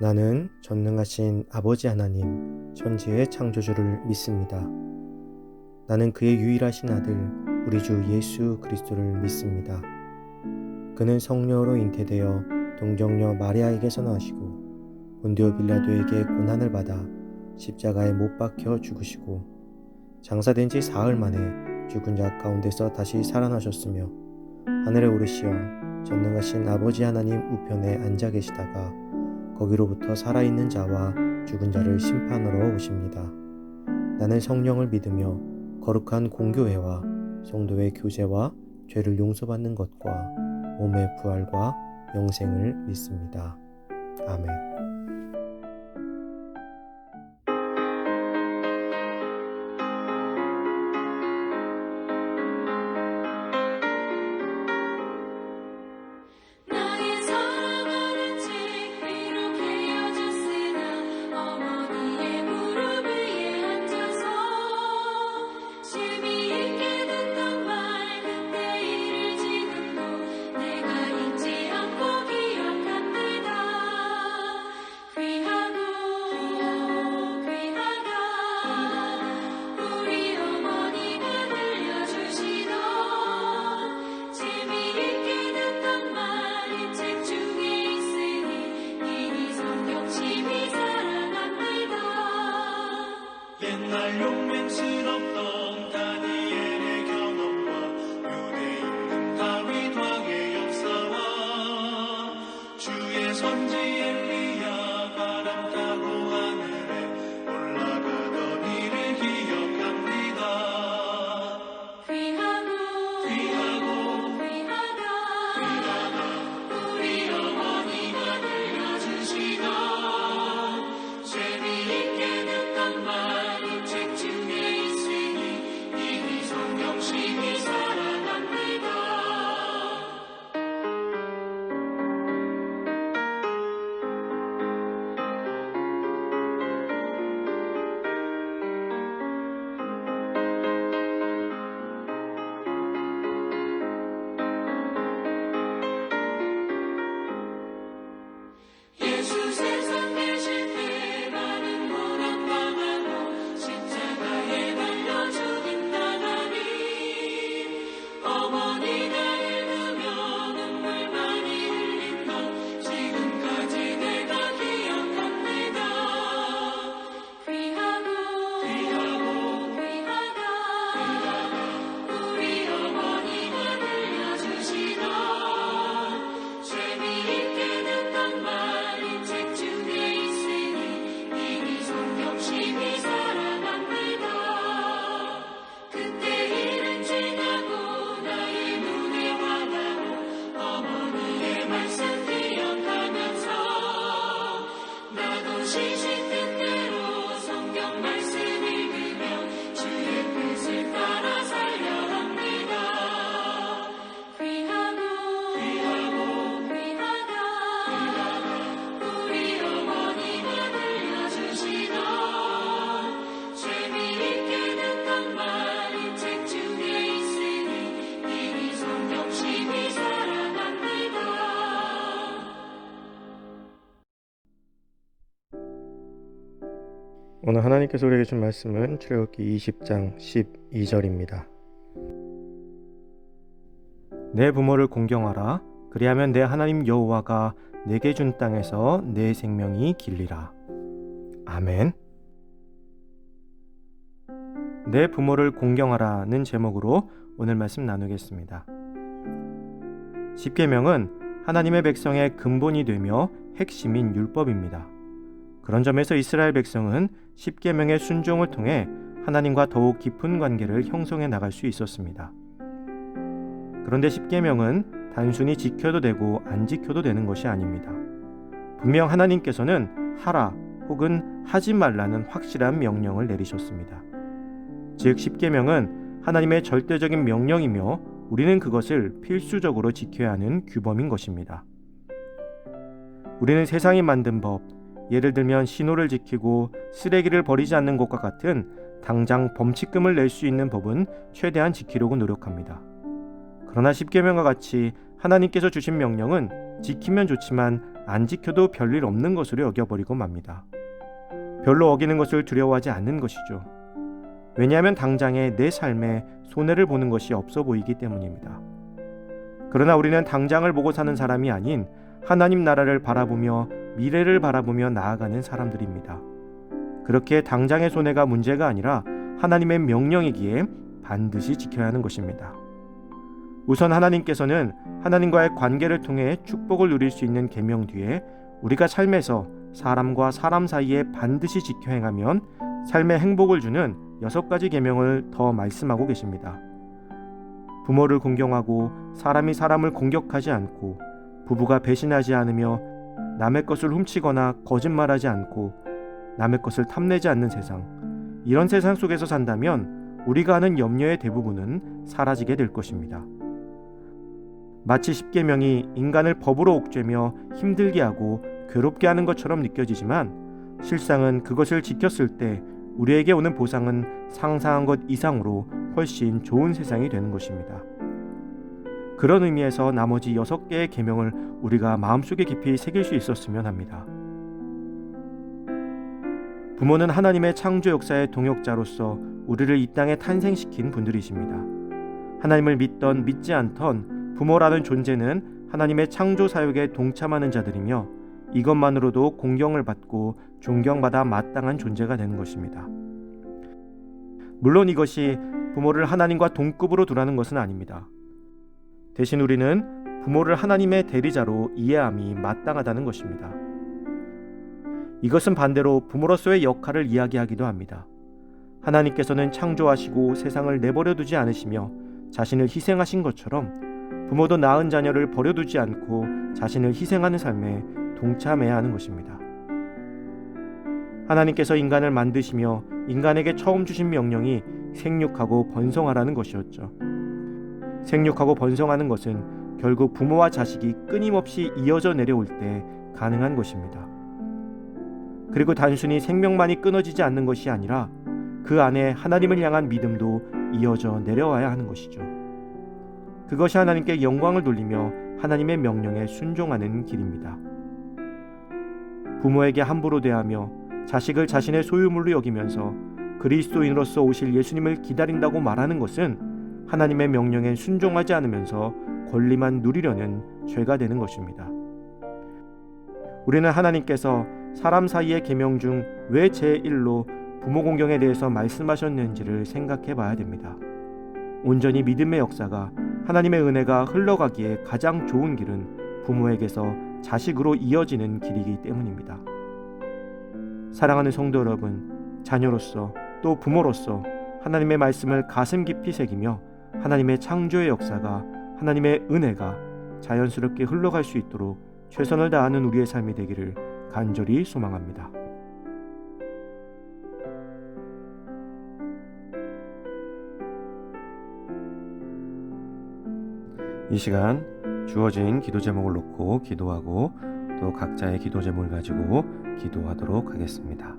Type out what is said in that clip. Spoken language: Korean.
나는 전능하신 아버지 하나님, 천지의 창조주를 믿습니다. 나는 그의 유일하신 아들, 우리 주 예수 그리스도를 믿습니다. 그는 성령으로 잉태되어 동정녀 마리아에게서 나시고 본디오 빌라도에게 고난을 받아 십자가에 못 박혀 죽으시고 장사된 지 사흘 만에 죽은 자 가운데서 다시 살아나셨으며 하늘에 오르시어 전능하신 아버지 하나님 우편에 앉아 계시다가 거기로부터 살아있는 자와 죽은 자를 심판하러 오십니다. 나는 성령을 믿으며 거룩한 공교회와 성도의 교제와 죄를 용서받는 것과 몸의 부활과 영생을 믿습니다. 아멘. 나의 사랑하는 지 비록 헤어졌으나 어머니의 무릎 위에 앉아서 재미있게 듣던 말 그때 일을 지금도 내가 잊지 않고 기억합니다. 귀하고 귀하다 우리 어머니가 들려주시던 재미있게 듣던 말 이 책 중에 있으니 이 성경심이 사랑합니다. 옛날 용맹스럽던 다니엘의 경험과 유대 임금 다윗 왕의 역사와 주의 선지 엘리야 바람 타고 하늘에 올라가던 일을 기억합니다. 귀하고 귀하다 우리 어머니가 들려주시던 재미있게 듣던 말 이 책 중에 있으니 이 성경심이 사랑합니다. 예수 세상 계실 때 많은 고난 당하고 십자가에 달려 죽인 하나님 어머니가 읽으며 눈물 많이 흘린 것 지금까지 내가 기억합니다. 귀하다 우리 어머니가 들려주시던 재미있게 듣던 말 이 책 중에 있으니 이 성경심이 사랑합니다. 그때 일은 지나고 나의 눈에 와닿고 어머니의 말씀 기억하면서 나도 시시된 대로 성경 말씀 읽으며 주의 뜻을 따라 살려 합니다. 귀하다 우리 어머니가 들려주시던 재미있게 듣던 말 이 책 중에 있으니 이 성경심이 사랑합니다. 오늘 하나님께서 우리에게 준 말씀은 출애굽기 20장 12절입니다. 내 부모를 공경하라. 그리하면 내 하나님 여호와가 내게 준 땅에서 내 생명이 길리라. 아멘. 내 부모를 공경하라는 제목으로 오늘 말씀 나누겠습니다. 십계명은 하나님의 백성의 근본이 되며 핵심인 율법입니다. 그런 점에서 이스라엘 백성은 십계명의 순종을 통해 하나님과 더욱 깊은 관계를 형성해 나갈 수 있었습니다. 그런데 십계명은 단순히 지켜도 되고 안 지켜도 되는 것이 아닙니다. 분명 하나님께서는 하라 혹은 하지 말라는 확실한 명령을 내리셨습니다. 즉 십계명은 하나님의 절대적인 명령이며 우리는 그것을 필수적으로 지켜야 하는 규범인 것입니다. 우리는 세상이 만든 법, 예를 들면 신호를 지키고 쓰레기를 버리지 않는 것과 같은 당장 범칙금을 낼 수 있는 법은 최대한 지키려고 노력합니다. 그러나 십계명과 같이 하나님께서 주신 명령은 지키면 좋지만 안 지켜도 별일 없는 것으로 여겨버리고 맙니다. 별로 어기는 것을 두려워하지 않는 것이죠. 왜냐하면 당장에 내 삶에 손해를 보는 것이 없어 보이기 때문입니다. 그러나 우리는 당장을 보고 사는 사람이 아닌 하나님 나라를 바라보며 미래를 바라보며 나아가는 사람들입니다. 그렇게 당장의 손해가 문제가 아니라 하나님의 명령이기에 반드시 지켜야 하는 것입니다. 우선 하나님께서는 하나님과의 관계를 통해 축복을 누릴 수 있는 계명 뒤에 우리가 삶에서 사람과 사람 사이에 반드시 지켜 행하면 삶의 행복을 주는 6가지 계명을 더 말씀하고 계십니다. 부모를 공경하고 사람이 사람을 공격하지 않고 부부가 배신하지 않으며 남의 것을 훔치거나 거짓말하지 않고 남의 것을 탐내지 않는 세상, 이런 세상 속에서 산다면 우리가 하는 염려의 대부분은 사라지게 될 것입니다. 마치 10계명이 인간을 법으로 옥죄며 힘들게 하고 괴롭게 하는 것처럼 느껴지지만 실상은 그것을 지켰을 때 우리에게 오는 보상은 상상한 것 이상으로 훨씬 좋은 세상이 되는 것입니다. 그런 의미에서 나머지 6개의 계명을 우리가 마음속에 깊이 새길 수 있었으면 합니다. 부모는 하나님의 창조 역사의 동역자로서 우리를 이 땅에 탄생시킨 분들이십니다. 하나님을 믿던 믿지 않던 부모라는 존재는 하나님의 창조 사역에 동참하는 자들이며 이것만으로도 공경을 받고 존경받아 마땅한 존재가 되는 것입니다. 물론 이것이 부모를 하나님과 동급으로 두라는 것은 아닙니다. 대신 우리는 부모를 하나님의 대리자로 이해함이 마땅하다는 것입니다. 이것은 반대로 부모로서의 역할을 이야기하기도 합니다. 하나님께서는 창조하시고 세상을 내버려 두지 않으시며 자신을 희생하신 것처럼 부모도 낳은 자녀를 버려두지 않고 자신을 희생하는 삶에 동참해야 하는 것입니다. 하나님께서 인간을 만드시며 인간에게 처음 주신 명령이 생육하고 번성하라는 것이었죠. 생육하고 번성하는 것은 결국 부모와 자식이 끊임없이 이어져 내려올 때 가능한 것입니다. 그리고 단순히 생명만이 끊어지지 않는 것이 아니라 그 안에 하나님을 향한 믿음도 이어져 내려와야 하는 것이죠. 그것이 하나님께 영광을 돌리며 하나님의 명령에 순종하는 길입니다. 부모에게 함부로 대하며 자식을 자신의 소유물로 여기면서 그리스도인으로서 오실 예수님을 기다린다고 말하는 것은 하나님의 명령에 순종하지 않으면서 권리만 누리려는 죄가 되는 것입니다. 우리는 하나님께서 사람 사이의 계명 중 왜 제1로 부모 공경에 대해서 말씀하셨는지를 생각해 봐야 됩니다. 온전히 믿음의 역사가 하나님의 은혜가 흘러가기에 가장 좋은 길은 부모에게서 자식으로 이어지는 길이기 때문입니다. 사랑하는 성도 여러분, 자녀로서 또 부모로서 하나님의 말씀을 가슴 깊이 새기며 하나님의 창조의 역사가, 하나님의 은혜가 자연스럽게 흘러갈 수 있도록 최선을 다하는 우리의 삶이 되기를 간절히 소망합니다. 이 시간 주어진 기도 제목을 놓고 기도하고 또 각자의 기도 제목을 가지고 기도하도록 하겠습니다.